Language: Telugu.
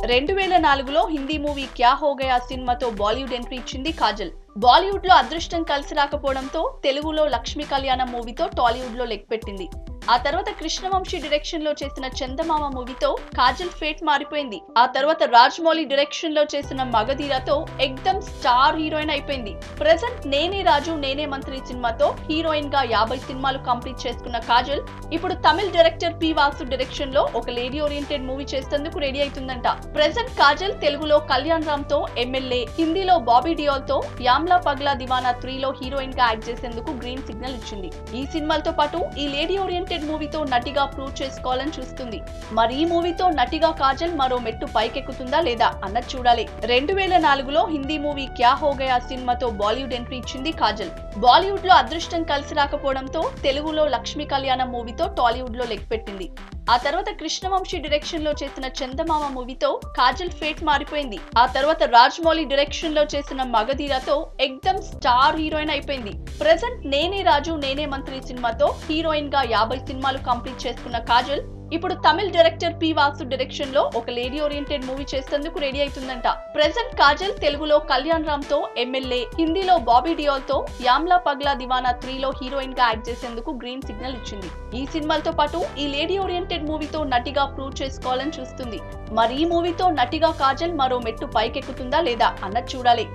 2004లో హిందీ మూవీ క్యా హో గయా సినిమాతో బాలీవుడ్ ఎంట్రీ ఇచ్చింది కాజల్. బాలీవుడ్ లో అదృష్టం కలిసి రాకపోవడంతో తెలుగులో లక్ష్మీ కళ్యాణం మూవీతో టాలీవుడ్ లో లెగ్ పెట్టింది. ఆ తర్వాత కృష్ణవంశీ డైరెక్షన్ లో చేసిన చందమామ మూవీతో కాజల్ ఫేట్ మారిపోయింది. ఆ తర్వాత రాజమౌళి డైరెక్షన్ లో చేసిన మగధీరతో ఎక్దమ్ స్టార్ హీరోయిన్ అయిపోయింది. ప్రెజెంట్ నేనే రాజు నేనే మంత్రి సినిమాతో హీరోయిన్ గా 50 సినిమాలు కంప్లీట్ చేసుకున్న కాజల్ ఇప్పుడు తమిళ డైరెక్టర్ పి వాసు డైరెక్షన్ లో ఒక లేడీ ఓరియంటెడ్ మూవీ చేసేందుకు రెడీ అవుతుందంట. ప్రెజెంట్ కాజల్ తెలుగులో కళ్యాణ్ రామ్ తో ఎమ్మెల్యే, హిందీలో బాబీ డియోల్ తో యామ్లా పగ్లా దివానా 3లో హీరోయిన్ గా యాక్ట్ చేసేందుకు గ్రీన్ సిగ్నల్ ఇచ్చింది. ఈ సినిమాలతో పాటు ఈ లేడీ ఓరియంటెడ్ మూవీతో నటిగా ప్రూవ్ చేసుకోవాలని చూస్తుంది. మరి ఈ మూవీతో నటిగా కాజల్ మరో మెట్టు పైకెక్కుతుందా లేదా అన్నది చూడాలి. 2004లో హిందీ మూవీ క్యా హో గయా సినిమాతో బాలీవుడ్ ఎంట్రీ ఇచ్చింది కాజల్. బాలీవుడ్ లో అదృష్టం కలిసి రాకపోవడంతో తెలుగులో లక్ష్మీ కళ్యాణం మూవీతో టాలీవుడ్ లో లెగ్ పెట్టింది. ఆ తర్వాత కృష్ణవంశీ డైరెక్షన్ లో చేసిన చందమామ మూవీతో కాజల్ ఫేట్ మారిపోయింది. ఆ తర్వాత రాజమౌళి డైరెక్షన్ లో చేసిన మగధీరతో ఎక్దమ్ స్టార్ హీరోయిన్ అయిపోయింది. ప్రెజెంట్ నేనే రాజు నేనే మంత్రి సినిమాతో హీరోయిన్ గా 50 సినిమాలు కంప్లీట్ చేసుకున్న కాజల్ ఇప్పుడు తమిళ డైరెక్టర్ పి వాసు డైరెక్షన్ లో ఒక లేడీ ఓరియంటెడ్ మూవీ చేసేందుకు రెడీ అవుతుందంట. ప్రెజెంట్ కాజల్ తెలుగులో కళ్యాణ్ రామ్ తో ఎమ్మెల్యే, హిందీలో బాబీ డియోల్ తో యామ్లా పగ్లా దివానా 3లో హీరోయిన్ గా యాక్ట్ చేసేందుకు గ్రీన్ సిగ్నల్ ఇచ్చింది. ఈ సినిమాలతో పాటు ఈ లేడీ ఓరియంటెడ్ మూవీతో నటిగా ప్రూవ్ చేసుకోవాలని చూస్తుంది. మరి ఈ మూవీతో నటిగా కాజల్ మరో మెట్టు పైకెక్కుతుందా లేదా అన్నది చూడాలి.